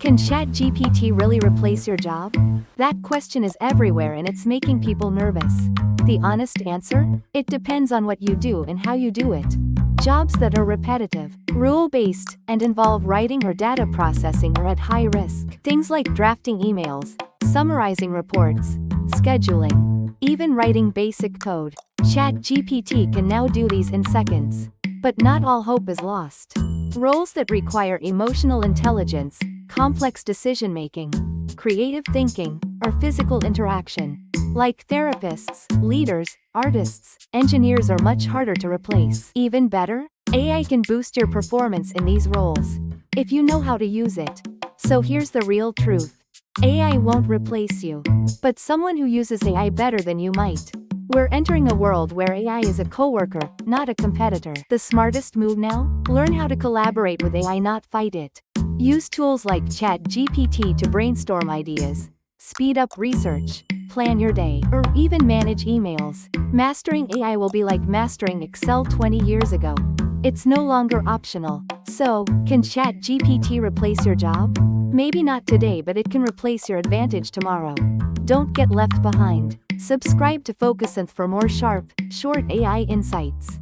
Can ChatGPT really replace your job? That question is everywhere and it's making people nervous. The honest answer? It depends on what you do and how you do it. Jobs that are repetitive, rule-based, and involve writing or data processing are at high risk. Things like drafting emails, summarizing reports, scheduling, even writing basic code. ChatGPT can now do these in seconds. But not all hope is lost. Roles that require emotional intelligence, complex decision-making, creative thinking, or physical interaction, like therapists, leaders, artists, engineers, are much harder to replace. Even better, AI can boost your performance in these roles, if you know how to use it. So here's the real truth. AI won't replace you, but someone who uses AI better than you might. We're entering a world where AI is a coworker, not a competitor. The smartest move now? Learn how to collaborate with AI, not fight it. Use tools like ChatGPT to brainstorm ideas, speed up research, plan your day, or even manage emails. Mastering AI will be like mastering Excel 20 years ago. It's no longer optional. So, can ChatGPT replace your job? Maybe not today, but it can replace your advantage tomorrow. Don't get left behind. Subscribe to Focusynth for more sharp, short AI insights.